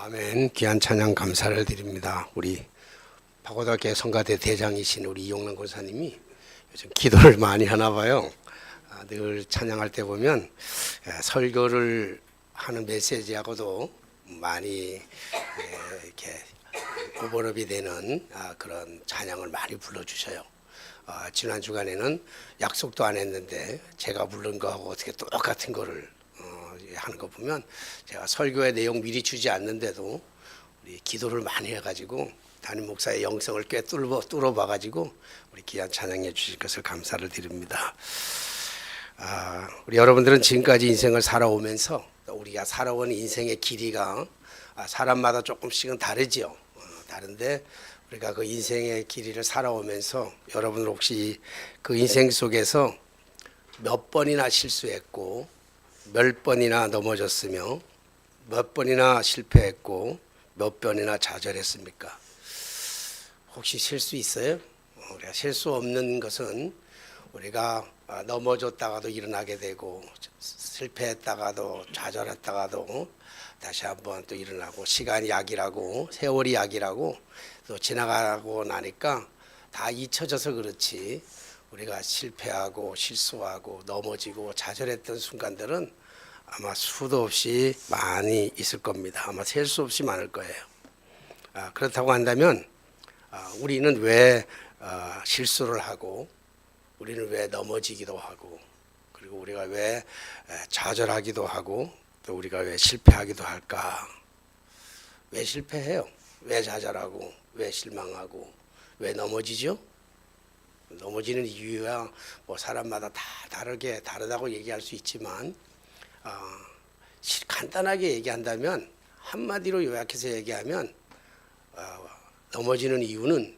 아멘. 귀한 찬양 감사를 드립니다. 우리 파고다교회 성가대 대장이신 우리 이용란 권사님이 요즘 기도를 많이 하나 봐요. 늘 찬양할 때 보면 설교를 하는 메시지하고도 많이 이렇게 오버랩이 되는 그런 찬양을 많이 불러주셔요. 지난 주간에는 약속도 안 했는데 제가 부른 거하고 어떻게 똑같은 거를 하는 거 보면 제가 설교의 내용 미리 주지 않는데도 우리 기도를 많이 해가지고 담임 목사의 영성을 꽤 뚫어봐가지고 우리 귀한 찬양해 주실 것을 감사를 드립니다. 우리 여러분들은 지금까지 인생을 살아오면서 우리가 살아온 인생의 길이가 사람마다 조금씩은 다르지요. 다른데 우리가 그 인생의 길이를 살아오면서 여러분들 혹시 그 인생 속에서 몇 번이나 실수했고 몇 번이나 넘어졌으며 몇 번이나 실패했고 몇 번이나 좌절했습니까? 혹시 실수 있어요? 우리가 실수 없는 것은 우리가 넘어졌다가도 일어나게 되고 실패했다가도 좌절했다가도 다시 한번 또 일어나고 시간이 약이라고 세월이 약이라고 또 지나가고 나니까 다 잊혀져서 그렇지 우리가 실패하고 실수하고 넘어지고 좌절했던 순간들은 아마 수도 없이 많이 있을 겁니다. 아마 셀 수 없이 많을 거예요. 그렇다고 한다면 우리는 왜 실수를 하고 우리는 왜 넘어지기도 하고 그리고 우리가 왜 좌절하기도 하고 또 우리가 왜 실패하기도 할까? 왜 실패해요? 왜 좌절하고 왜 실망하고 왜 넘어지죠? 넘어지는 이유야 뭐 사람마다 다 다르다고 얘기할 수 있지만 간단하게 얘기한다면 한마디로 요약해서 얘기하면 넘어지는 이유는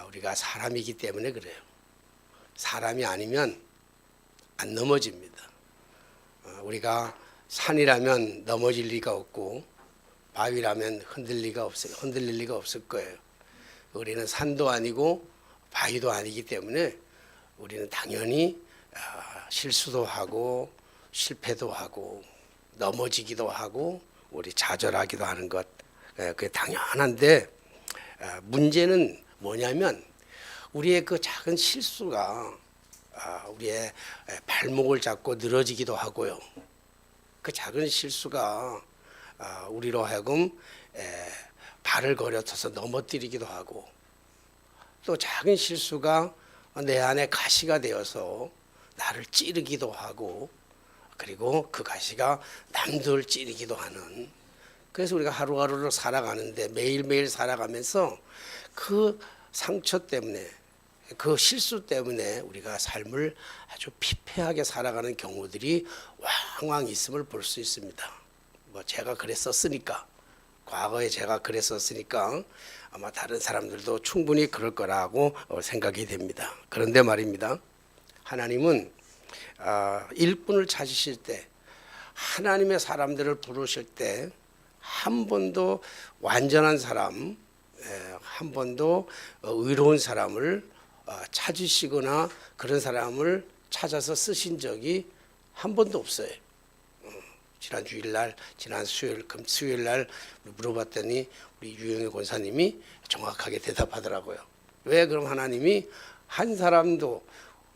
우리가 사람이기 때문에 그래요. 사람이 아니면 안 넘어집니다. 우리가 산이라면 넘어질 리가 없고 바위라면 흔들릴 리가 없을 거예요. 우리는 산도 아니고 바위도 아니기 때문에 우리는 당연히 실수도 하고 실패도 하고 넘어지기도 하고 우리 좌절하기도 하는 것 그게 당연한데 문제는 뭐냐면 우리의 그 작은 실수가 우리의 발목을 잡고 늘어지기도 하고요. 그 작은 실수가 우리로 하여금 발을 거려터서 넘어뜨리기도 하고 또 작은 실수가 내 안에 가시가 되어서 나를 찌르기도 하고 그리고 그 가시가 남들 찌르기도 하는 그래서 우리가 하루하루를 살아가는데 매일매일 살아가면서 그 상처 때문에 그 실수 때문에 우리가 삶을 아주 피폐하게 살아가는 경우들이 왕왕 있음을 볼 수 있습니다. 뭐 제가 그랬었으니까 과거에 제가 그랬었으니까 아마 다른 사람들도 충분히 그럴 거라고 생각이 됩니다. 그런데 말입니다. 하나님은 일꾼을 찾으실 때 하나님의 사람들을 부르실 때 한 번도 완전한 사람 한 번도 의로운 사람을 찾으시거나 그런 사람을 찾아서 쓰신 적이 한 번도 없어요. 지난 주일날 지난 수요일날 물어봤더니 우리 유영애 권사님이 정확하게 대답하더라고요. 왜 그럼 하나님이 한 사람도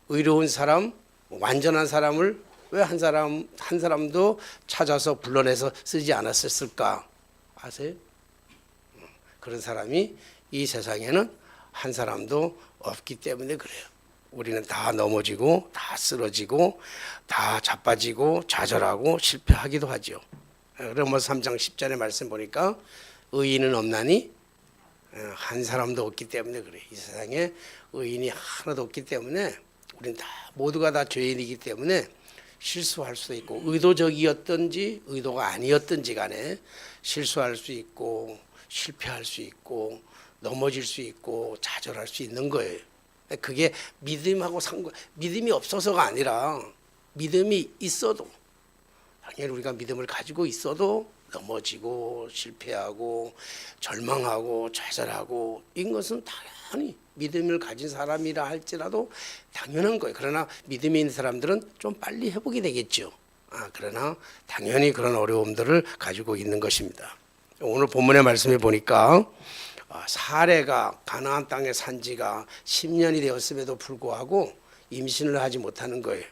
의로운 사람 완전한 사람을 왜 한 사람도 찾아서 불러내서 쓰지 않았을까 아세요? 그런 사람이 이 세상에는 한 사람도 없기 때문에 그래요. 우리는 다 넘어지고 다 쓰러지고 다 자빠지고 좌절하고 실패하기도 하죠. 로마서 3장 10절의 말씀 보니까 의인은 없나니 한 사람도 없기 때문에 그래요. 이 세상에 의인이 하나도 없기 때문에 우리는 다 모두가 다 죄인이기 때문에 실수할 수도 있고 의도적이었든지 의도가 아니었든지 간에 실수할 수 있고 실패할 수 있고 넘어질 수 있고 좌절할 수 있는 거예요. 그게 믿음이 없어서가 아니라 믿음이 있어도 당연히 우리가 믿음을 가지고 있어도 넘어지고 실패하고 절망하고 좌절하고 이것은 당연히 믿음을 가진 사람이라 할지라도 당연한 거예요. 그러나 믿음이 있는 사람들은 좀 빨리 회복이 되겠죠. 그러나 당연히 그런 어려움들을 가지고 있는 것입니다. 오늘 본문의 말씀에 보니까 사레가 가나안 땅에 산 지가 10년이 되었음에도 불구하고 임신을 하지 못하는 거예요.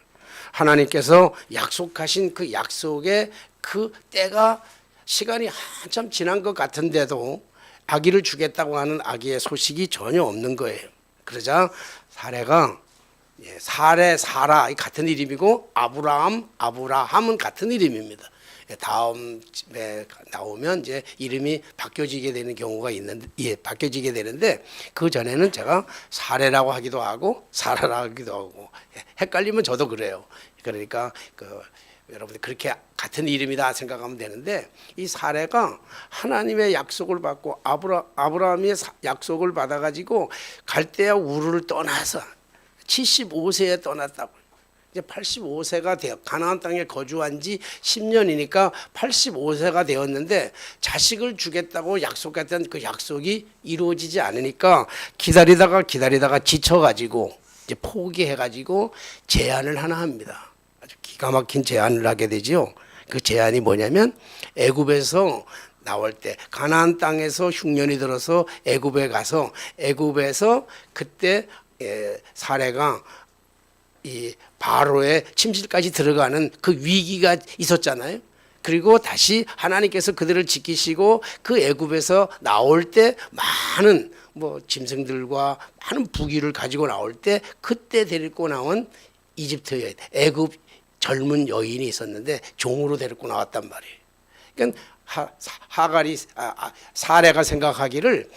하나님께서 약속하신 그 약속의 그 때가 시간이 한참 지난 것 같은데도 아기를 주겠다고 하는 아기의 소식이 전혀 없는 거예요. 그러자 사레가 사레, 사라 같은 이름이고 아브라함은 같은 이름입니다. 다음에 나오면 이제 이름이 바뀌어지게 되는 경우가 있는데, 바뀌어지게 되는데 그 전에는 제가 사레라고 하기도 하고 사라라고 하기도 하고 헷갈리면 저도 그래요. 그러니까 여러분들 그렇게 같은 이름이다 생각하면 되는데, 이 사레가 하나님의 약속을 받고 아브라함의 약속을 받아가지고 갈대아 우르를 떠나서 75세에 떠났다고. 이제 85세가 되어 가나안 땅에 거주한 지 10년이니까 85세가 되었는데 자식을 주겠다고 약속했던 그 약속이 이루어지지 않으니까 기다리다가 지쳐가지고 이제 포기해가지고 제안을 하나 합니다. 아주 기가 막힌 제안을 하게 되죠. 그 제안이 뭐냐면, 애굽에서 나올 때 가나안 땅에서 흉년이 들어서 애굽에 가서 애굽에서 그때 사레가 이 바로의 침실까지 들어가는 그 위기가 있었잖아요. 그리고 다시 하나님께서 그들을 지키시고 그 애굽에서 나올 때 많은 짐승들과 많은 부귀를 가지고 나올 때 그때 데리고 나온 이집트 여인, 애굽 젊은 여인이 있었는데 종으로 데리고 나왔단 말이에요. 그러니까 사레가 생각하기를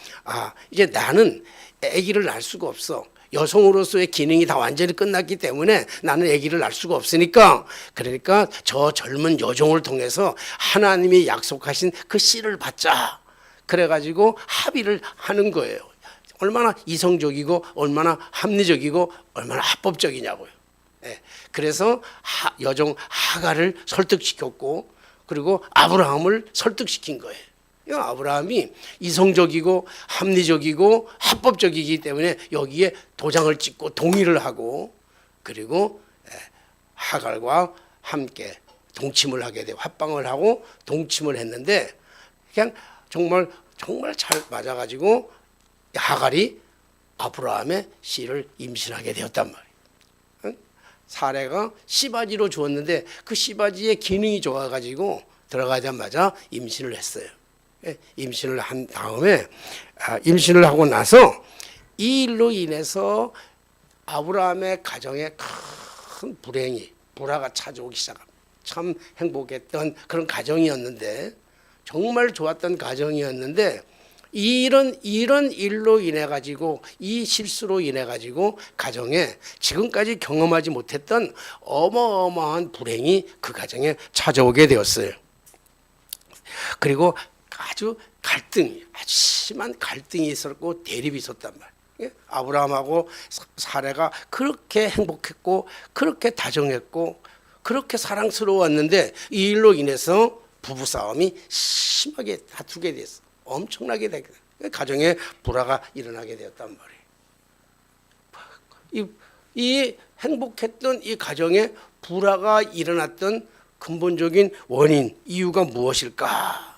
이제 나는 아기를 낳을 수가 없어. 여성으로서의 기능이 다 완전히 끝났기 때문에 나는 아기를 낳을 수가 없으니까, 그러니까 저 젊은 여종을 통해서 하나님이 약속하신 그 씨를 받자. 그래가지고 합의를 하는 거예요. 얼마나 이성적이고 얼마나 합리적이고 얼마나 합법적이냐고요. 그래서 여종 하갈을 설득시켰고, 그리고 아브라함을 설득시킨 거예요. 아브라함이 이성적이고 합리적이고 합법적이기 때문에 여기에 도장을 찍고 동의를 하고, 그리고 하갈과 함께 동침을 하게 되고 합방을 하고 동침을 했는데, 그냥 정말 잘 맞아가지고 하갈이 아브라함의 씨를 임신하게 되었단 말이에요. 사레가 씨바지로 주었는데 그 씨바지의 기능이 좋아가지고 들어가자마자 임신을 했어요. 임신을 한 다음에 임신을 하고 나서 이 일로 인해서 아브라함의 가정에 큰 불화가 찾아오기 시작합니다. 참 행복했던 그런 가정이었는데, 정말 좋았던 가정이었는데, 이런 일로 인해 가지고, 이 실수로 인해 가지고 가정에 지금까지 경험하지 못했던 어마어마한 불행이 그 가정에 찾아오게 되었어요. 그리고 아주 심한 갈등이 있었고 대립이 있었단 말이에요. 아브라함하고 사레가 그렇게 행복했고 그렇게 다정했고 그렇게 사랑스러웠는데, 이 일로 인해서 부부싸움이 심하게 다투게 됐어. 엄청나게 되게 가정에 불화가 일어나게 되었단 말이에요. 이 행복했던 이 가정에 불화가 일어났던 근본적인 원인, 이유가 무엇일까?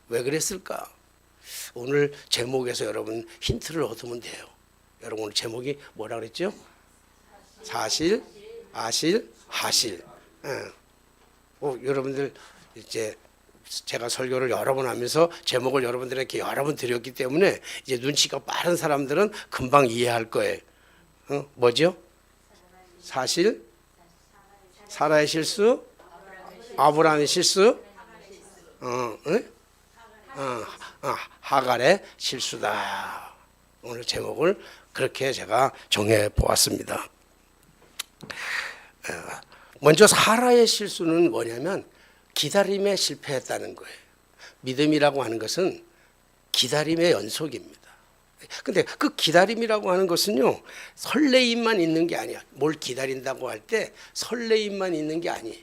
왜 그랬을까? 오늘 제목에서 여러분 힌트를 얻으면 돼요. 여러분 오늘 제목이 뭐라 그랬죠? 사실, 아실, 하실. 여러분들 이제 제가 설교를 여러 번 하면서 제목을 여러분들에게 여러 번 드렸기 때문에 이제 눈치가 빠른 사람들은 금방 이해할 거예요. 뭐죠? 사실, 사라의 실수, 아브라함의 실수, 하갈의 실수다. 오늘 제목을 그렇게 제가 정해 보았습니다. 먼저 사라의 실수는 뭐냐면 기다림에 실패했다는 거예요. 믿음이라고 하는 것은 기다림의 연속입니다. 근데 그 기다림이라고 하는 것은요, 설레임만 있는 게 아니야. 뭘 기다린다고 할 때 설레임만 있는 게 아니에요.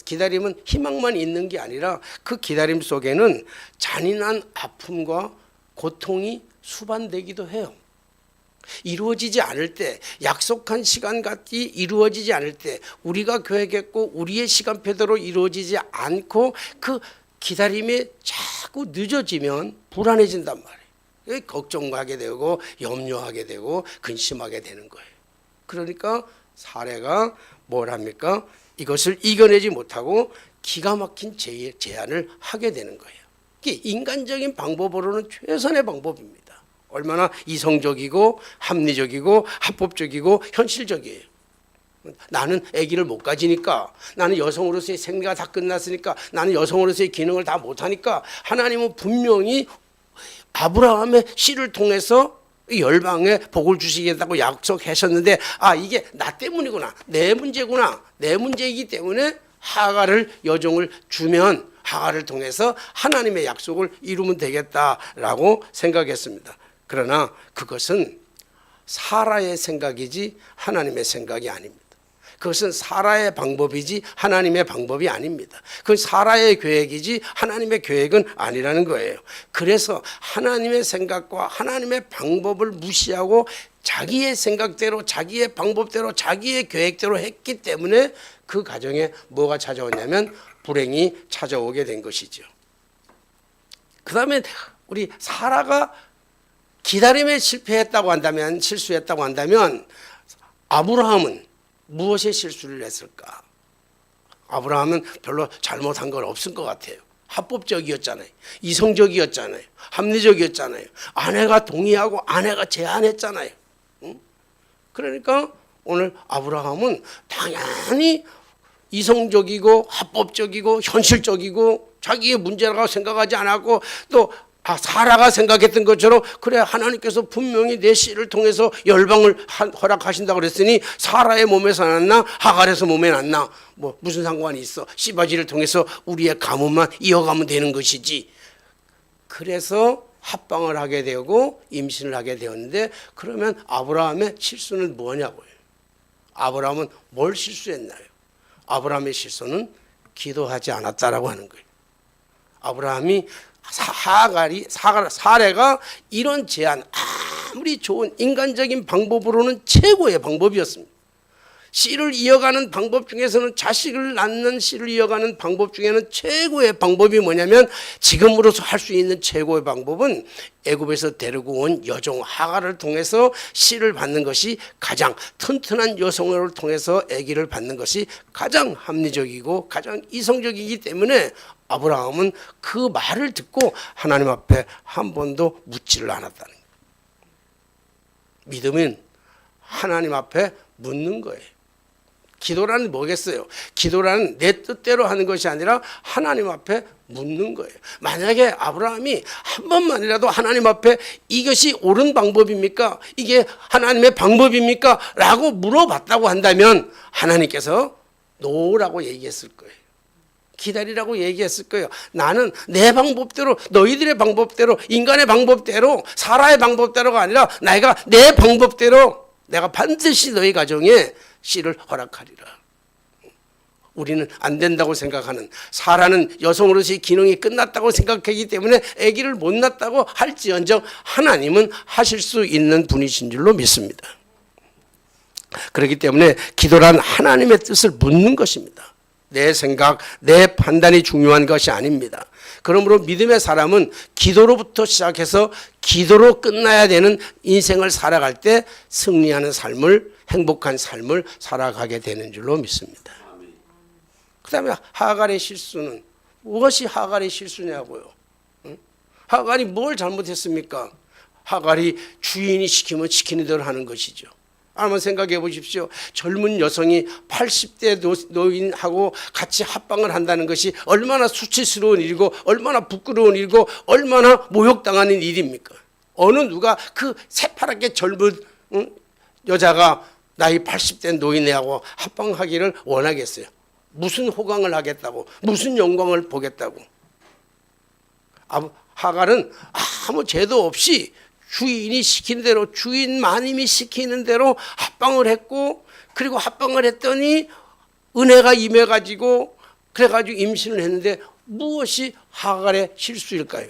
기다림은 희망만 있는 게 아니라 그 기다림 속에는 잔인한 아픔과 고통이 수반되기도 해요. 이루어지지 않을 때, 약속한 시간같이 이루어지지 않을 때, 우리가 계획했고 우리의 시간표대로 이루어지지 않고 그 기다림이 자꾸 늦어지면 불안해진단 말이에요. 걱정하게 되고 염려하게 되고 근심하게 되는 거예요. 그러니까 사례가 뭘 합니까? 이것을 이겨내지 못하고 기가 막힌 제안을 하게 되는 거예요. 이게 인간적인 방법으로는 최선의 방법입니다. 얼마나 이성적이고 합리적이고 합법적이고 현실적이에요. 나는 아기를 못 가지니까, 나는 여성으로서의 생리가 다 끝났으니까, 나는 여성으로서의 기능을 다 못하니까 하나님은 분명히 아브라함의 씨를 통해서 열방에 복을 주시겠다고 약속하셨는데, 이게 나 때문이구나, 내 문제구나, 내 문제이기 때문에 하갈을 여종을 주면 하갈을 통해서 하나님의 약속을 이루면 되겠다라고 생각했습니다. 그러나 그것은 사라의 생각이지 하나님의 생각이 아닙니다. 그것은 사라의 방법이지 하나님의 방법이 아닙니다. 그건 사라의 계획이지 하나님의 계획은 아니라는 거예요. 그래서 하나님의 생각과 하나님의 방법을 무시하고 자기의 생각대로, 자기의 방법대로, 자기의 계획대로 했기 때문에 그 가정에 뭐가 찾아오냐면 불행이 찾아오게 된 것이죠. 그 다음에 우리 사라가 기다림에 실패했다고 한다면, 실수했다고 한다면 아브라함은 무엇에 실수를 했을까? 아브라함은 별로 잘못한 건 없을 것 같아요. 합법적이었잖아요. 이성적이었잖아요. 합리적이었잖아요. 아내가 동의하고 아내가 제안했잖아요. 그러니까 오늘 아브라함은 당연히 이성적이고 합법적이고 현실적이고 자기의 문제라고 생각하지 않았고, 또 사라가 생각했던 것처럼 그래, 하나님께서 분명히 내 씨를 통해서 열방을 허락하신다고 그랬으니 사라의 몸에서 났나 하갈에서 몸에 났나 뭐 무슨 상관이 있어. 씨바지를 통해서 우리의 가문만 이어가면 되는 것이지. 그래서 합방을 하게 되고 임신을 하게 되었는데, 그러면 아브라함의 실수는 뭐냐고요. 아브라함은 뭘 실수했나요? 아브라함의 실수는 기도하지 않았다라고 하는 거예요. 아브라함이 사례가 이런 제안, 아무리 좋은 인간적인 방법으로는 최고의 방법이었습니다. 씨를 이어가는 방법 중에서는, 자식을 낳는 씨를 이어가는 방법 중에는 최고의 방법이 뭐냐면, 지금으로서 할 수 있는 최고의 방법은 애굽에서 데리고 온 여종 하갈을 통해서 씨를 받는 것이, 가장 튼튼한 여성을 통해서 아기를 받는 것이 가장 합리적이고 가장 이성적이기 때문에 아브라함은 그 말을 듣고 하나님 앞에 한 번도 묻지를 않았다는 거예요. 믿음은 하나님 앞에 묻는 거예요. 기도라는 뭐겠어요? 기도라는 내 뜻대로 하는 것이 아니라 하나님 앞에 묻는 거예요. 만약에 아브라함이 한 번만이라도 하나님 앞에 이것이 옳은 방법입니까? 이게 하나님의 방법입니까? 라고 물어봤다고 한다면 하나님께서 노라고 얘기했을 거예요. 기다리라고 얘기했을 거예요. 나는 내 방법대로, 너희들의 방법대로, 인간의 방법대로, 사라의 방법대로가 아니라 내가 내 방법대로 내가 반드시 너희 가정에 씨를 허락하리라. 우리는 안 된다고 생각하는, 사라는 여성으로서의 기능이 끝났다고 생각하기 때문에 아기를 못 낳았다고 할지언정 하나님은 하실 수 있는 분이신 줄로 믿습니다. 그렇기 때문에 기도란 하나님의 뜻을 묻는 것입니다. 내 생각, 내 판단이 중요한 것이 아닙니다. 그러므로 믿음의 사람은 기도로부터 시작해서 기도로 끝나야 되는 인생을 살아갈 때 승리하는 삶을, 행복한 삶을 살아가게 되는 줄로 믿습니다. 그 다음에 하갈의 실수는, 무엇이 하갈의 실수냐고요? 하갈이 뭘 잘못했습니까? 하갈이 주인이 시키면 시키는 대로 하는 것이죠. 한번 생각해 보십시오. 젊은 여성이 80대 노인하고 같이 합방을 한다는 것이 얼마나 수치스러운 일이고 얼마나 부끄러운 일이고 얼마나 모욕당하는 일입니까? 어느 누가 그 새파랗게 젊은 여자가 나이 80대 노인하고 합방하기를 원하겠어요? 무슨 호강을 하겠다고, 무슨 영광을 보겠다고. 하갈은 아무 죄도 없이 주인이 시킨 대로, 주인 마님이 시키는 대로 합방을 했고, 그리고 합방을 했더니 은혜가 임해가지고 그래가지고 임신을 했는데 무엇이 하갈의 실수일까요?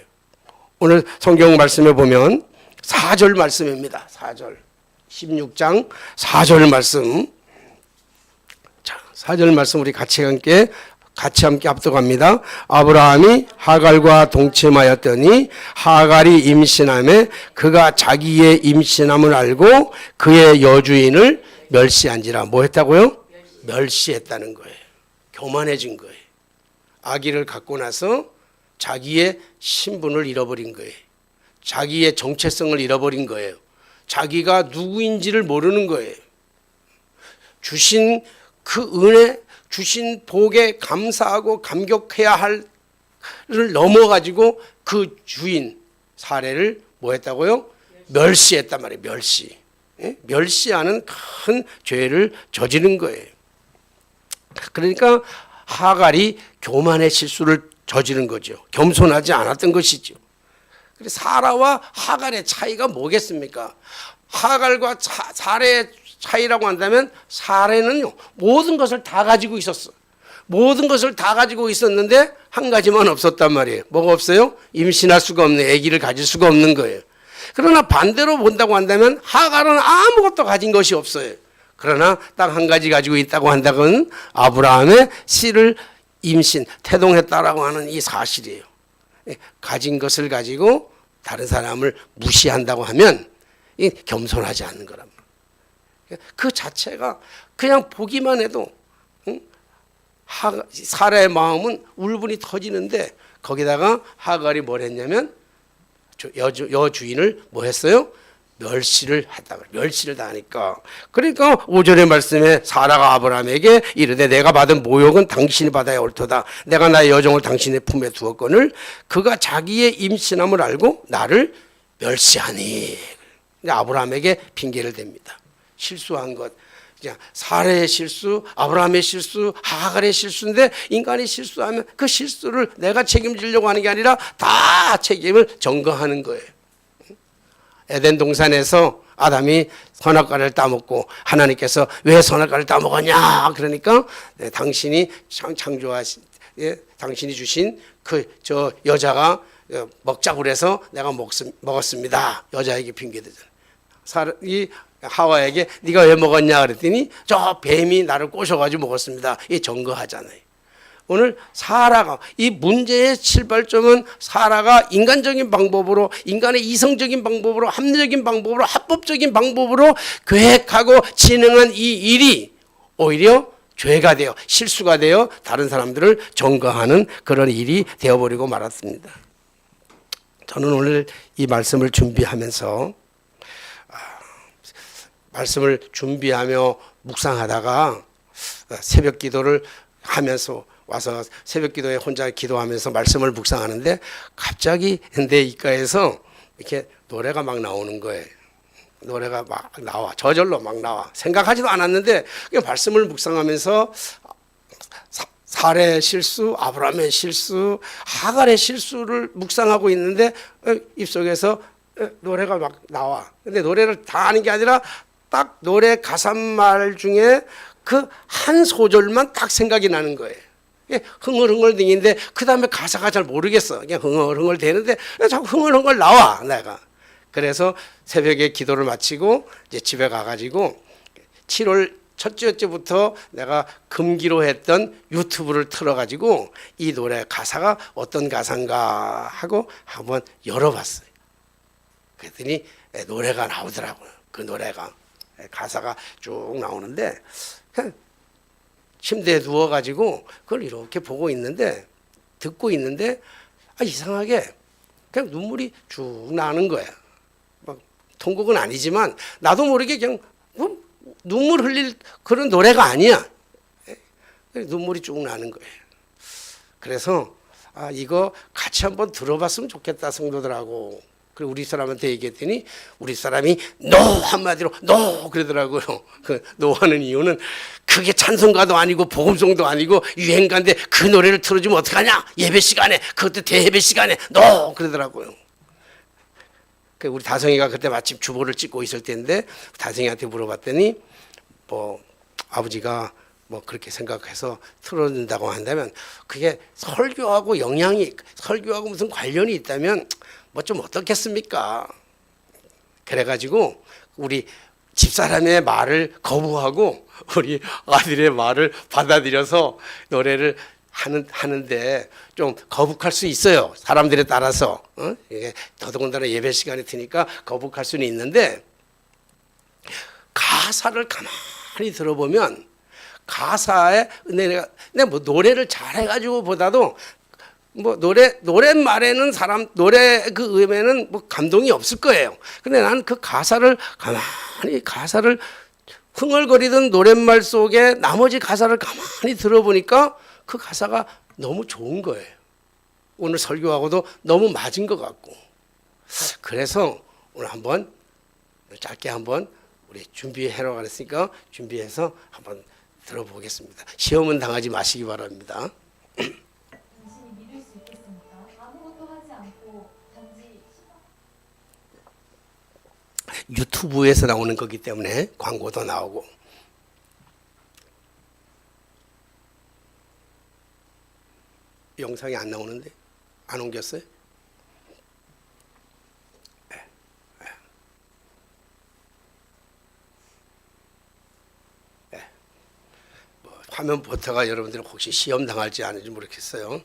오늘 성경 말씀에 보면 4절 말씀입니다. 4절 16장 4절 말씀. 자, 4절 말씀 우리 같이 함께 같이 함께 합독합니다. 아브라함이 하갈과 동침하였더니 하갈이 임신함에 그가 자기의 임신함을 알고 그의 여주인을 멸시한지라. 뭐 했다고요? 멸시했다는 거예요. 교만해진 거예요. 아기를 갖고 나서 자기의 신분을 잃어버린 거예요. 자기의 정체성을 잃어버린 거예요. 자기가 누구인지를 모르는 거예요. 주신 그 은혜, 주신 복에 감사하고 감격해야 할을 넘어가지고 그 주인 사례를 뭐 했다고요? 멸시했단 말이에요. 멸시. 멸시하는 큰 죄를 저지른 거예요. 그러니까 하갈이 교만의 실수를 저지른 거죠. 겸손하지 않았던 것이죠. 그래서 사라와 하갈의 차이가 뭐겠습니까? 하갈과 사라의 차이라고 한다면 사라는요 모든 것을 다 가지고 있었어. 모든 것을 다 가지고 있었는데 한 가지만 없었단 말이에요. 뭐가 없어요? 임신할 수가 없는, 아기를 가질 수가 없는 거예요. 그러나 반대로 본다고 한다면 하갈은 아무것도 가진 것이 없어요. 그러나 딱 한 가지 가지고 있다고 한다면 아브라함의 씨를 임신, 태동했다라고 하는 이 사실이에요. 가진 것을 가지고 다른 사람을 무시한다고 하면 이 겸손하지 않는 거란 말이에요. 그 자체가 그냥 보기만 해도 사라의 마음은 울분이 터지는데 거기다가 하갈이 뭘 했냐면 여주인을 뭐 했어요? 멸시를 했다. 멸시를 당하니까. 그러니까 5절의 말씀에 사라가 아브라함에게 이르되 내가 받은 모욕은 당신이 받아야 옳도다. 내가 나의 여종을 당신의 품에 두었거늘 그가 자기의 임신함을 알고 나를 멸시하니. 아브라함에게 핑계를 댑니다. 실수한 것. 사라의 실수, 아브라함의 실수, 하갈의 실수인데 인간이 실수하면 그 실수를 내가 책임지려고 하는 게 아니라 다 책임을 전가하는 거예요. 에덴 동산에서 아담이 선악과를 따먹고 하나님께서 왜 선악과를 따먹었냐? 그러니까 당신이 창조하신, 당신이 주신 저 여자가 먹자고 그래서 내가 먹었습니다. 여자에게 핑계대잖아요. 이 하와에게 네가 왜 먹었냐 그랬더니 저 뱀이 나를 꼬셔가지고 먹었습니다. 이 전거하잖아요. 오늘 사라가 이 문제의 출발점은 사라가 인간적인 방법으로, 인간의 이성적인 방법으로, 합리적인 방법으로, 합법적인 방법으로 계획하고 진행한 이 일이 오히려 죄가 되어 실수가 되어 다른 사람들을 전거하는 그런 일이 되어버리고 말았습니다. 저는 오늘 이 말씀을 준비하면서 말씀을 준비하며 묵상하다가 새벽 기도를 하면서 와서 새벽 기도에 혼자 기도하면서 말씀을 묵상하는데 갑자기 내 입가에서 이렇게 노래가 막 나오는 거예요. 노래가 막 나와. 저절로 막 나와. 생각하지도 않았는데 그냥 말씀을 묵상하면서 사라의 실수, 아브라함의 실수, 하갈의 실수를 묵상하고 있는데 입속에서 노래가 막 나와. 근데 노래를 다 아는 게 아니라 딱 노래 가사말 중에 그 한 소절만 딱 생각이 나는 거예요. 흥얼흥얼 댕기는데 그 다음에 가사가 잘 모르겠어. 그냥 흥얼흥얼 되는데 자꾸 흥얼흥얼 나와 내가. 그래서 새벽에 기도를 마치고 이제 집에 가가지고 7월 첫째 주부터 내가 금기로 했던 유튜브를 틀어가지고 이 노래 가사가 어떤 가사인가 하고 한번 열어봤어요. 그랬더니 노래가 나오더라고요. 그 노래가 가사가 쭉 나오는데 침대에 누워가지고 그걸 이렇게 보고 있는데 듣고 있는데 이상하게 그냥 눈물이 쭉 나는 거야. 막 통곡은 아니지만 나도 모르게 그냥 눈물 흘릴 그런 노래가 아니야. 눈물이 쭉 나는 거예요. 그래서 이거 같이 한번 들어봤으면 좋겠다 성도들하고. 그리고 우리 사람한테 얘기했더니 우리 사람이 노 한마디로 노 그러더라고요. 그 노하는 이유는 그게 찬송가도 아니고 복음송도 아니고 유행가인데 그 노래를 틀어주면 어떡하냐? 예배 시간에 그것도 대예배 시간에 노 그러더라고요. 우리 다성이가 그때 마침 주보를 찍고 있을 때인데 다성이한테 물어봤더니 뭐 아버지가 뭐 그렇게 생각해서 틀어준다고 한다면 그게 설교하고 설교하고 무슨 관련이 있다면 뭐 좀 어떻겠습니까? 그래가지고 우리 집사람의 말을 거부하고 우리 아들의 말을 받아들여서 노래를 하는데 좀 거북할 수 있어요. 사람들에 따라서. 이게 더더군다나 예배 시간에 드니까 거북할 수는 있는데 가사를 가만히 들어보면 가사에 내가 뭐 노래를 잘해가지고 보다도 뭐 노랫말에는 사람 노래 그 음에는 뭐 감동이 없을 거예요. 근데 나는 그 가사를 가만히 가사를 흥얼거리던 노랫말 속에 나머지 가사를 가만히 들어보니까 그 가사가 너무 좋은 거예요. 오늘 설교하고도 너무 맞은 것 같고. 그래서 오늘 한번 짧게 한번 우리 준비하러 가랬으니까 준비해서 한번 들어보겠습니다. 시험은 당하지 마시기 바랍니다. 당신이 믿을 수 있겠습니까? 아무것도 하지 않고 단지 유튜브에서 나오는 거기 때문에 광고도 나오고. 영상이 안 나오는데 안 옮겼어요? 뭐 화면 보다가 여러분들 혹시 시험 당할지 아닌지 모르겠어요.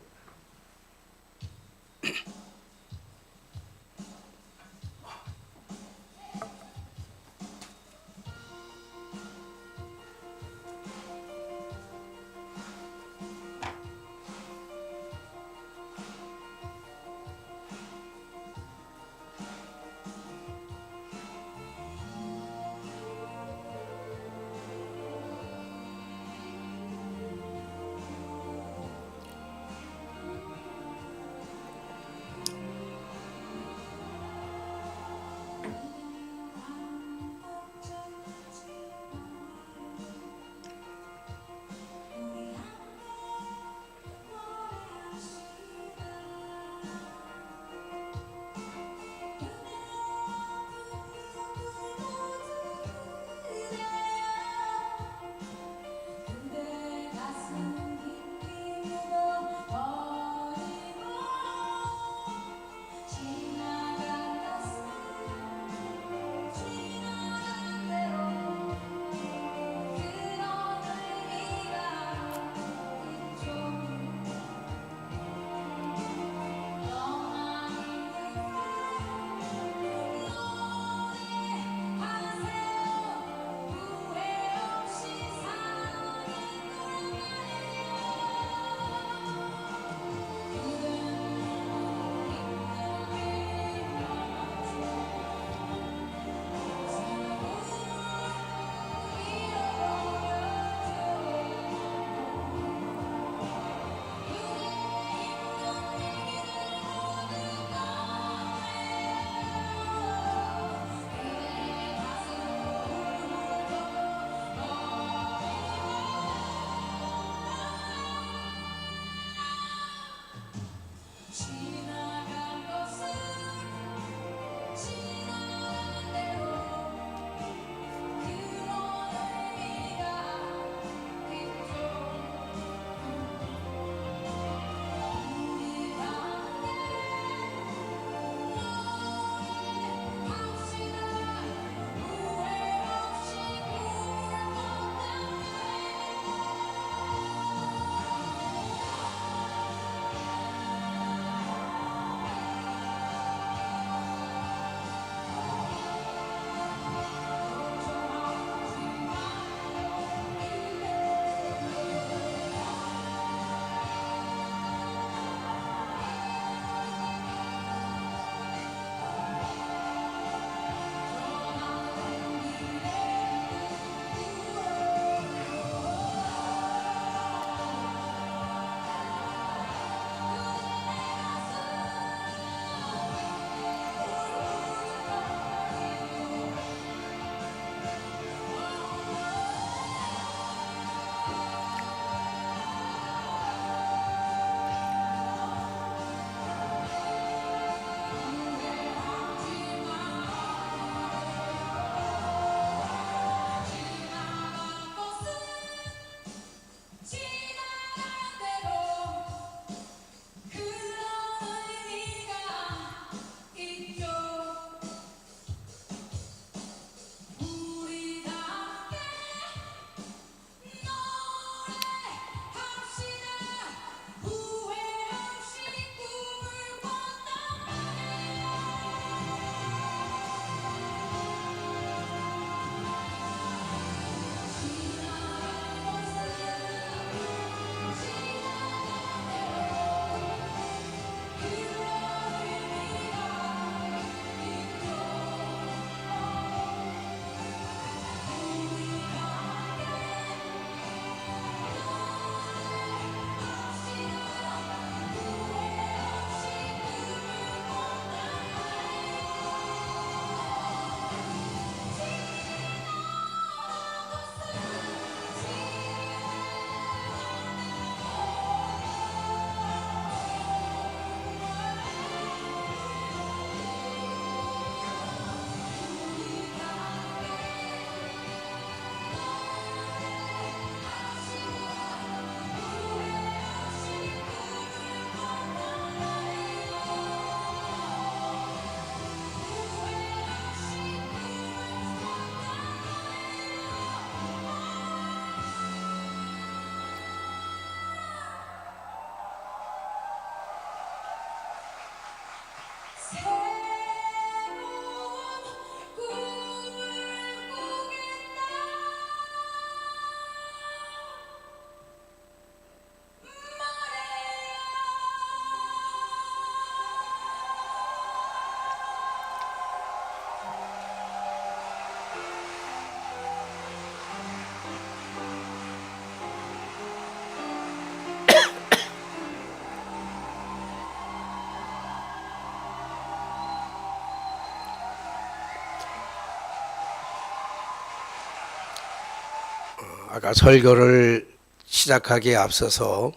아까 설교를 시작하기에 앞서서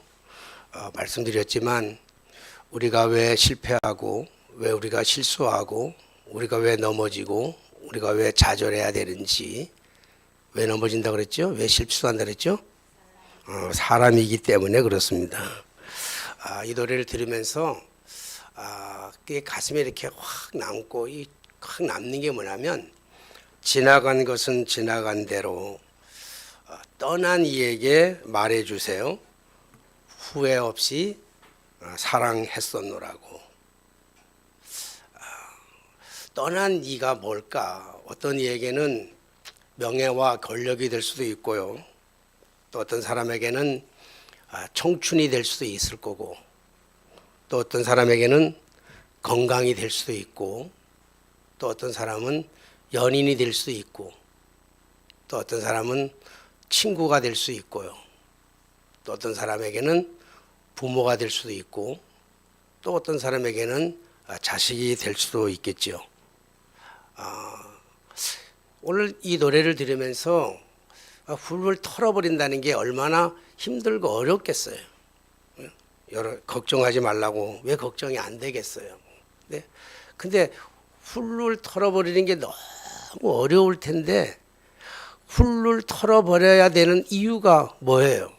말씀드렸지만 우리가 왜 실패하고 왜 우리가 실수하고 우리가 왜 넘어지고 우리가 왜 좌절해야 되는지 왜 넘어진다 그랬죠? 왜 실수한다 그랬죠? 사람이기 때문에 그렇습니다. 이 노래를 들으면서 그게 가슴에 이렇게 확 남고 확 남는 게 뭐냐면 지나간 것은 지나간 대로 떠난 이에게 말해주세요. 후회 없이 사랑했었노라고. 떠난 이가 뭘까? 어떤 이에게는 명예와 권력이 될 수도 있고요. 또 어떤 사람에게는 청춘이 될 수도 있을 거고, 또 어떤 사람에게는 건강이 될 수도 있고, 또 어떤 사람은 연인이 될 수도 있고, 또 어떤 사람은 친구가 될 수 있고요. 또 어떤 사람에게는 부모가 될 수도 있고, 또 어떤 사람에게는 자식이 될 수도 있겠죠. 오늘 이 노래를 들으면서 훌훌 털어버린다는 게 얼마나 힘들고 어렵겠어요. 걱정하지 말라고 왜 걱정이 안 되겠어요. 네? 근데 훌훌 털어버리는 게 너무 어려울 텐데 훌훌 털어버려야 되는 이유가 뭐예요?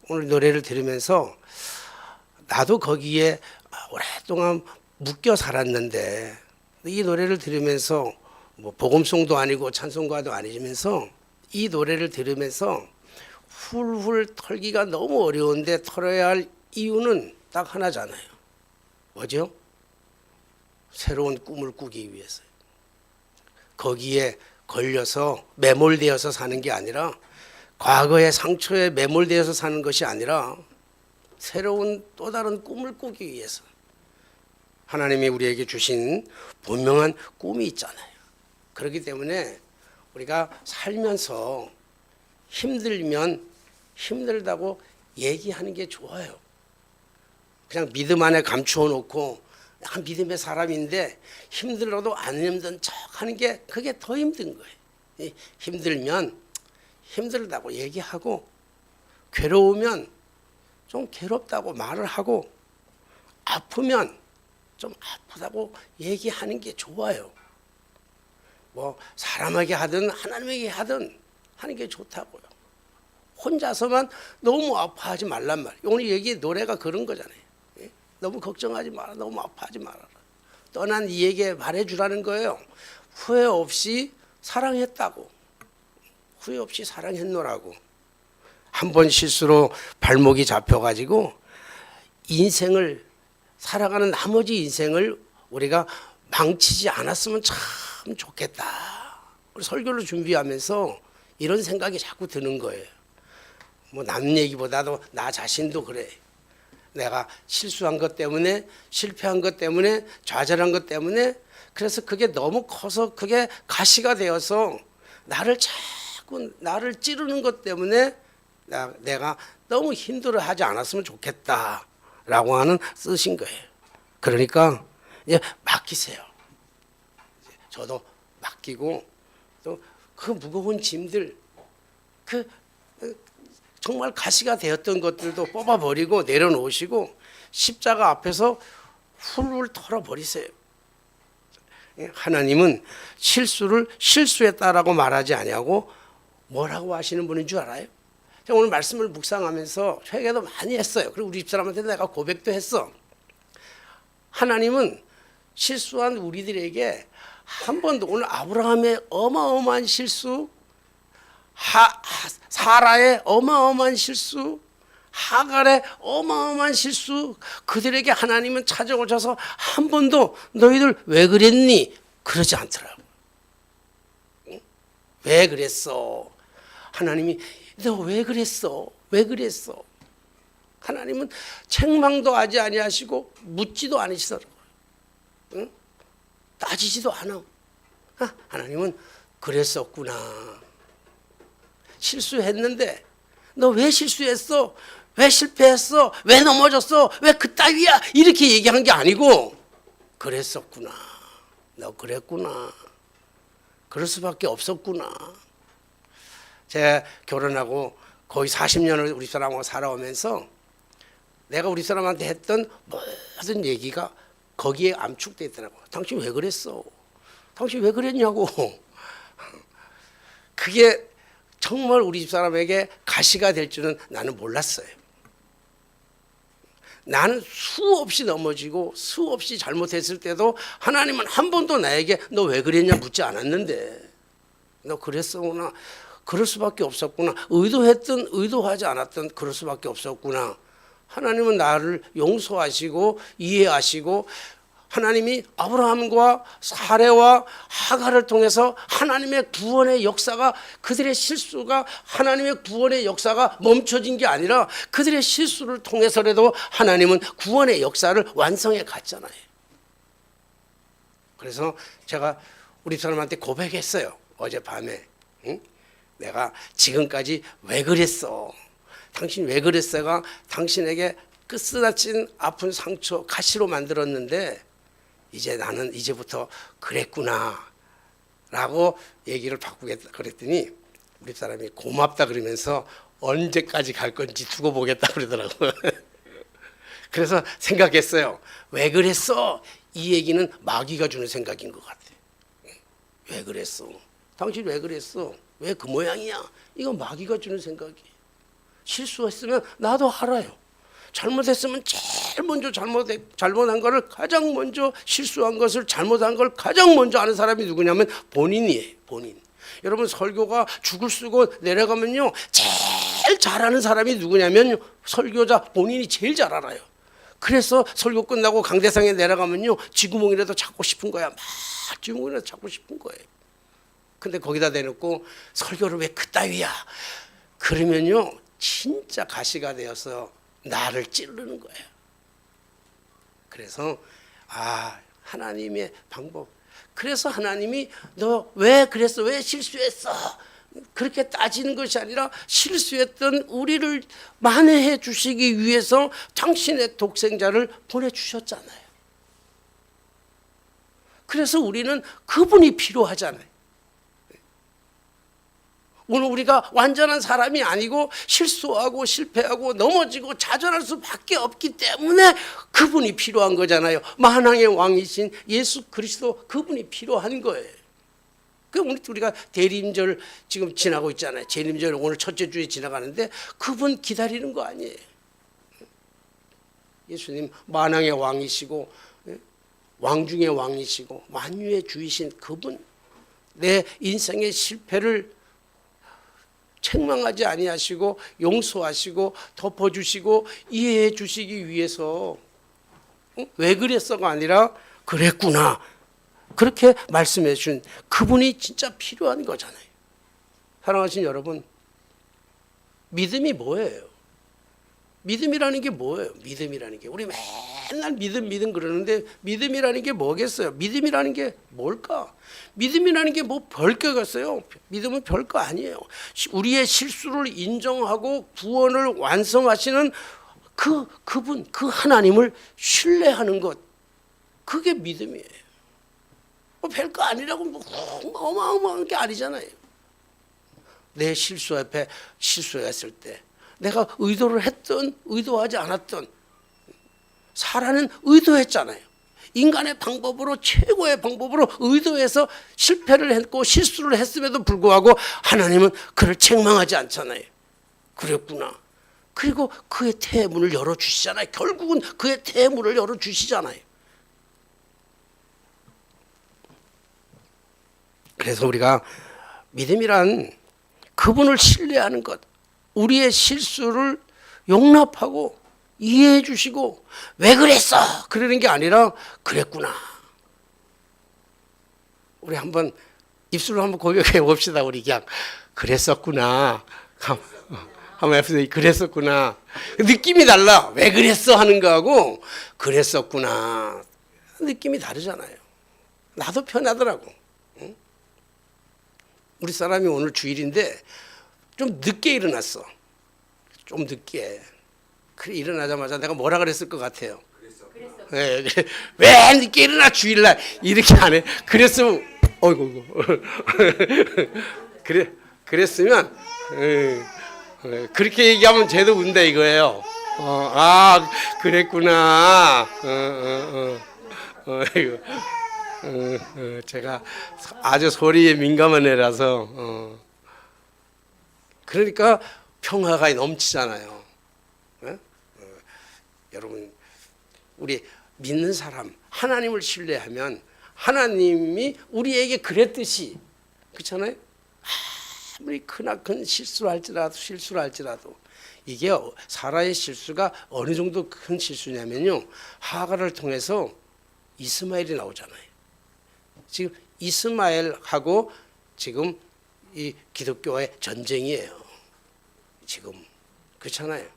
오늘 노래를 들으면서 나도 거기에 오랫동안 묶여 살았는데 이 노래를 들으면서 뭐 복음송도 아니고 찬송가도 아니면서 이 노래를 들으면서 훌훌 털기가 너무 어려운데 털어야 할 이유는 딱 하나잖아요. 뭐죠? 새로운 꿈을 꾸기 위해서요. 거기에 걸려서 매몰되어서 사는 게 아니라 과거의 상처에 매몰되어서 사는 것이 아니라 새로운 또 다른 꿈을 꾸기 위해서 하나님이 우리에게 주신 분명한 꿈이 있잖아요. 그렇기 때문에 우리가 살면서 힘들면 힘들다고 얘기하는 게 좋아요. 그냥 믿음 안에 감추어 놓고 난 믿음의 사람인데 힘들어도 안 힘든 척 하는 게 그게 더 힘든 거예요. 힘들면 힘들다고 얘기하고 괴로우면 좀 괴롭다고 말을 하고 아프면 좀 아프다고 얘기하는 게 좋아요. 뭐 사람에게 하든 하나님에게 하든 하는 게 좋다고요. 혼자서만 너무 아파하지 말란 말이에요. 오늘 얘기 노래가 그런 거잖아요. 너무 걱정하지 마라. 너무 아파하지 말아라. 떠난 이에게 말해주라는 거예요. 후회 없이 사랑했다고. 후회 없이 사랑했노라고. 한 번 실수로 발목이 잡혀가지고 인생을 살아가는 나머지 인생을 우리가 망치지 않았으면 참 좋겠다. 우리 설교를 준비하면서 이런 생각이 자꾸 드는 거예요. 뭐 남 얘기보다도 나 자신도 그래. 내가 실수한 것 때문에 실패한 것 때문에 좌절한 것 때문에 그래서 그게 너무 커서 그게 가시가 되어서 나를 찌르는 것 때문에 내가 너무 힘들어하지 않았으면 좋겠다라고 하는 뜻인 거예요. 그러니까 이제 맡기세요. 저도 맡기고 또 그 무거운 짐들 정말 가시가 되었던 것들도 뽑아버리고 내려놓으시고 십자가 앞에서 훌훌 털어버리세요. 하나님은 실수를 실수했다라고 말하지 아니하고 뭐라고 하시는 분인 줄 알아요? 제가 오늘 말씀을 묵상하면서 회개도 많이 했어요. 그리고 우리 집사람한테 내가 고백도 했어. 하나님은 실수한 우리들에게 한 번도 오늘 아브라함의 어마어마한 실수, 사라의 어마어마한 실수, 하갈의 어마어마한 실수, 그들에게 하나님은 찾아오셔서 한 번도 너희들 왜 그랬니? 그러지 않더라고. 왜 그랬어? 하나님이 너 왜 그랬어? 왜 그랬어? 하나님은 책망도 하지 아니하시고 묻지도 않으시더라고요. 응? 따지지도 않아. 하나님은 그랬었구나. 실수했는데 너 왜 실수했어? 왜 실패했어? 왜 넘어졌어? 왜 그따위야? 이렇게 얘기한 게 아니고 그랬었구나. 너 그랬구나. 그럴 수밖에 없었구나. 제가 결혼하고 거의 40년을 우리 사람하고 살아오면서 내가 우리 사람한테 했던 모든 얘기가 거기에 암축돼 있더라고. 당신 왜 그랬어? 당신 왜 그랬냐고. 그게 정말 우리 집 사람에게 가시가 될 줄은 나는 몰랐어요. 나는 수없이 넘어지고 수없이 잘못했을 때도 하나님은 한 번도 나에게 너 왜 그랬냐 묻지 않았는데, 너 그랬었구나, 그럴 수밖에 없었구나, 의도했든 의도하지 않았든 그럴 수밖에 없었구나. 하나님은 나를 용서하시고 이해하시고, 하나님이 아브라함과 사레와 하갈을 통해서 하나님의 구원의 역사가, 그들의 실수가 하나님의 구원의 역사가 멈춰진 게 아니라 그들의 실수를 통해서라도 하나님은 구원의 역사를 완성해 갔잖아요. 그래서 제가 우리 사람한테 고백했어요. 어젯밤에. 응? 내가 지금까지 왜 그랬어? 당신 왜 그랬어가 당신에게 끝스다친 아픈 상처, 가시로 만들었는데 이제 나는 이제부터 그랬구나 라고 얘기를 바꾸겠다 그랬더니 우리 사람이 고맙다 그러면서 언제까지 갈 건지 두고 보겠다 그러더라고요. 그래서 생각했어요. 왜 그랬어? 이 얘기는 마귀가 주는 생각인 것 같아. 왜 그랬어? 당신 왜 그랬어? 왜 그 모양이야? 이건 마귀가 주는 생각이에요. 실수했으면 나도 알아요. 잘못했으면 제일 먼저 잘못한 거를 가장 먼저, 실수한 것을, 잘못한 걸 가장 먼저 아는 사람이 누구냐면 본인이에요. 본인. 여러분, 설교가 죽을 쓰고 내려가면요, 제일 잘하는 사람이 누구냐면 설교자 본인이 제일 잘 알아요. 그래서 설교 끝나고 강대상에 내려가면요, 쥐구멍이라도 찾고 싶은 거야. 막 쥐구멍이라도 찾고 싶은 거예요. 근데 거기다 대놓고 설교를 왜 그따위야? 그러면요, 진짜 가시가 되어서 나를 찌르는 거예요. 그래서 하나님의 방법. 그래서 하나님이 너 왜 그랬어? 왜 실수했어? 그렇게 따지는 것이 아니라 실수했던 우리를 만회해 주시기 위해서 당신의 독생자를 보내주셨잖아요. 그래서 우리는 그분이 필요하잖아요. 오늘 우리가 완전한 사람이 아니고 실수하고 실패하고 넘어지고 좌절할 수밖에 없기 때문에 그분이 필요한 거잖아요. 만왕의 왕이신 예수 그리스도, 그분이 필요한 거예요. 그 우리가 대림절 지금 지나고 있잖아요. 대림절 오늘 첫째 주에 지나가는데 그분 기다리는 거 아니에요. 예수님 만왕의 왕이시고 왕 중의 왕이시고 만유의 주이신 그분, 내 인생의 실패를 책망하지 아니하시고 용서하시고 덮어주시고 이해해 주시기 위해서 왜 그랬어가 아니라 그랬구나, 그렇게 말씀해 준 그분이 진짜 필요한 거잖아요. 사랑하신 여러분, 믿음이 뭐예요? 믿음이라는 게 뭐예요? 믿음이라는 게, 우리 맨날 믿음 그러는데 믿음이라는 게 뭐겠어요? 믿음이라는 게 뭘까? 믿음이라는 게 뭐 별거겠어요? 믿음은 별거 아니에요. 우리의 실수를 인정하고 구원을 완성하시는 그분, 그 하나님을 신뢰하는 것, 그게 믿음이에요. 뭐 별거 아니라고 뭐 어마어마한 게 아니잖아요. 내 실수 앞에 실수했을 때 내가 의도를 했든 의도하지 않았든, 사라는 의도했잖아요. 인간의 방법으로, 최고의 방법으로 의도해서 실패를 했고 실수를 했음에도 불구하고 하나님은 그를 책망하지 않잖아요. 그랬구나. 그리고 그의 태문을 열어주시잖아요. 결국은 그의 태문을 열어주시잖아요. 그래서 우리가 믿음이란 그분을 신뢰하는 것, 우리의 실수를 용납하고 이해해 주시고 왜 그랬어? 그러는 게 아니라 그랬구나. 우리 한번 입술로 한번 고백해 봅시다. 우리 그냥 그랬었구나. 한번 해보세요. 그랬었구나. 느낌이 달라. 왜 그랬어? 하는 거하고 그랬었구나. 느낌이 다르잖아요. 나도 편하더라고. 우리 사람이 오늘 주일인데 좀 늦게 일어났어. 좀 늦게. 그래, 일어나자마자 내가 뭐라 그랬을 것 같아요? 네, 왜 늦게 일어나 주일날 이렇게 안 해? 그랬으면 어이구 그랬으면 그렇게 얘기하면 쟤도 운다 이거예요. 아 그랬구나. 이거. 제가 아주 소리에 민감한 애라서 그러니까 평화가 넘치잖아요. 여러분 우리 믿는 사람 하나님을 신뢰하면 하나님이 우리에게 그랬듯이 그렇잖아요. 아무리 크나큰 실수를 할지라도 이게 사라의 실수가 어느 정도 큰 실수냐면요, 하가를 통해서 이스마엘이 나오잖아요. 지금 이스마엘하고 지금 이 기독교의 전쟁이에요. 지금 그렇잖아요.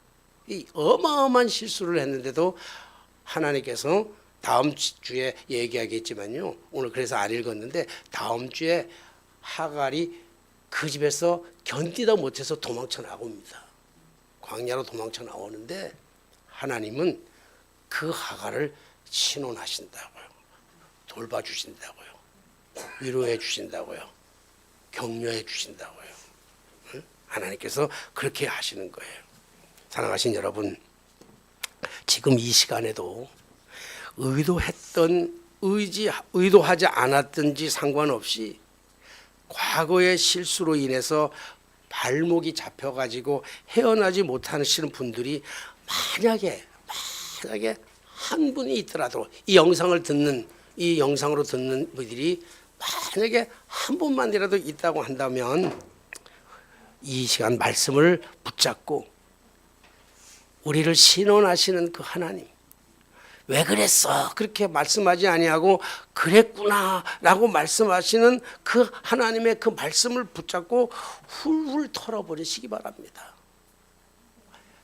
이 어마어마한 실수를 했는데도 하나님께서 다음 주에 얘기하겠지만요, 오늘 그래서 안 읽었는데 다음 주에 하갈이 그 집에서 견디다 못해서 도망쳐 나옵니다. 광야로 도망쳐 나오는데 하나님은 그 하갈을 신원하신다고요. 돌봐주신다고요. 위로해 주신다고요. 격려해 주신다고요. 하나님께서 그렇게 하시는 거예요. 사랑하신 여러분, 지금 이 시간에도 의도하지 않았든지 상관없이 과거의 실수로 인해서 발목이 잡혀가지고 헤어나지 못하시는 분들이 만약에 한 분이 있더라도 이 영상으로 듣는 분들이 만약에 한 분만이라도 있다고 한다면 이 시간 말씀을 붙잡고 우리를 신원하시는 그 하나님, 왜 그랬어? 그렇게 말씀하지 아니하고 그랬구나라고 말씀하시는 그 하나님의 그 말씀을 붙잡고 훌훌 털어버리시기 바랍니다.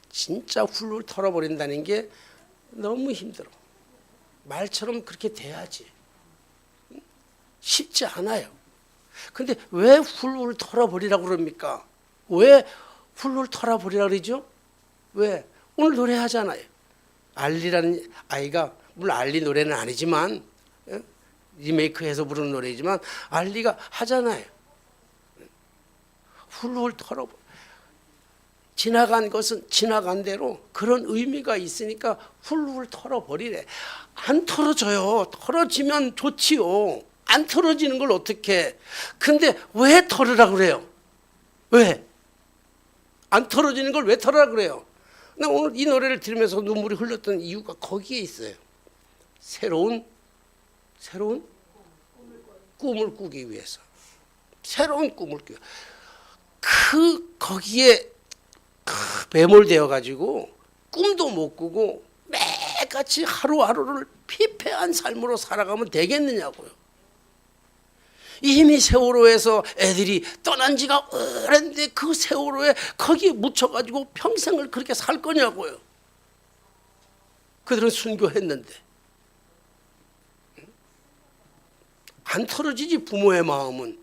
진짜 훌훌 털어버린다는 게 너무 힘들어. 말처럼 그렇게 돼야지. 쉽지 않아요. 근데 왜 훌훌 털어버리라고 그럽니까? 왜 훌훌 털어버리라고 그러죠? 왜? 오늘 노래하잖아요. 알리라는 아이가, 물론 알리 노래는 아니지만 리메이크해서 부르는 노래이지만 알리가 하잖아요. 훌훌 털어버려. 지나간 것은 지나간 대로 그런 의미가 있으니까 훌훌 털어버리래. 안 털어져요. 털어지면 좋지요. 안 털어지는 걸 어떻게? 근데 왜 털으라고 그래요? 왜? 안 털어지는 걸 왜 털으라고 그래요? 나 오늘 이 노래를 들으면서 눈물이 흘렀던 이유가 거기에 있어요. 새로운 꿈을 꾸기 위해서. 새로운 꿈을 꾸기 위해서. 거기에 매몰되어 가지고 꿈도 못 꾸고 매같이 하루하루를 피폐한 삶으로 살아가면 되겠느냐고요. 이미 세월호에서 애들이 떠난 지가 오랜데 그 세월호에 거기에 묻혀가지고 평생을 그렇게 살 거냐고요. 그들은 순교했는데. 안 털어지지 부모의 마음은.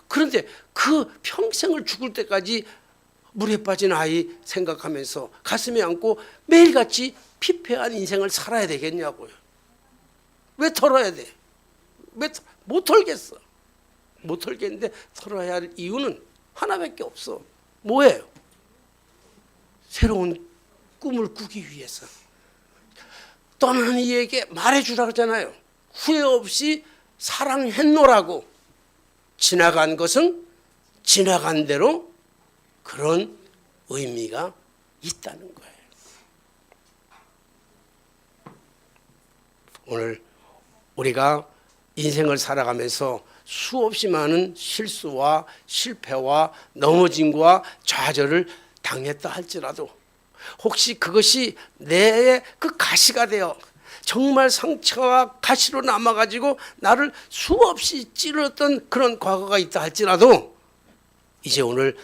그런데 그 평생을 죽을 때까지 물에 빠진 아이 생각하면서 가슴에 안고 매일같이 피폐한 인생을 살아야 되겠냐고요. 왜 털어야 돼? 왜 못 털겠어? 못 털겠는데 털어야 할 이유는 하나밖에 없어. 뭐예요? 새로운 꿈을 꾸기 위해서. 떠나는 이에게 말해주라 그러잖아요. 후회 없이 사랑했노라고. 지나간 것은 지나간 대로 그런 의미가 있다는 거예요. 오늘 우리가 인생을 살아가면서 수없이 많은 실수와 실패와 넘어짐과 좌절을 당했다 할지라도 혹시 그것이 내 그 가시가 되어 정말 상처와 가시로 남아가지고 나를 수없이 찌르던 그런 과거가 있다 할지라도 이제 오늘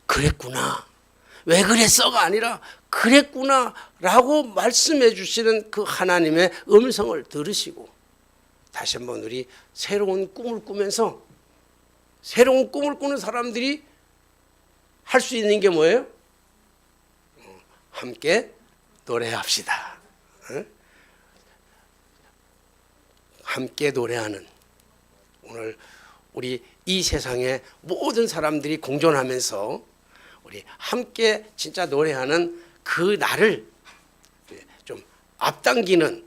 그랬구나, 왜 그랬어가 아니라 그랬구나 라고 말씀해 주시는 그 하나님의 음성을 들으시고 다시 한번 우리 새로운 꿈을 꾸면서, 새로운 꿈을 꾸는 사람들이 할 수 있는 게 뭐예요? 함께 노래합시다. 함께 노래하는, 오늘 우리 이 세상의 모든 사람들이 공존하면서 우리 함께 진짜 노래하는 그 날을 좀 앞당기는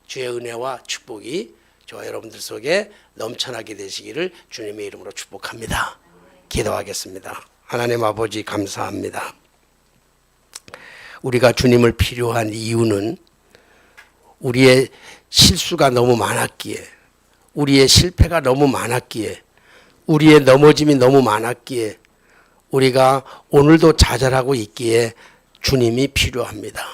주의 은혜와 축복이 저와 여러분들 속에 넘쳐나게 되시기를 주님의 이름으로 축복합니다. 기도하겠습니다. 하나님 아버지 감사합니다. 우리가 주님을 필요한 이유는 우리의 실수가 너무 많았기에, 우리의 실패가 너무 많았기에, 우리의 넘어짐이 너무 많았기에, 우리가 오늘도 좌절하고 있기에 주님이 필요합니다.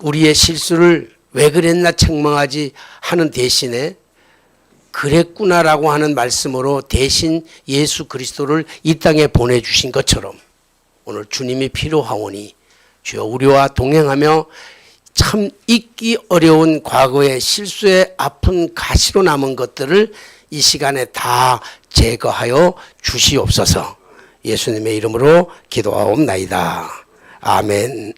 우리의 실수를 왜 그랬나 책망하지 하는 대신에 그랬구나라고 하는 말씀으로 대신 예수 그리스도를 이 땅에 보내주신 것처럼 오늘 주님이 필요하오니 주여 우리와 동행하며 참 잊기 어려운 과거의 실수의 아픈 가시로 남은 것들을 이 시간에 다 제거하여 주시옵소서. 예수님의 이름으로 기도하옵나이다. 아멘.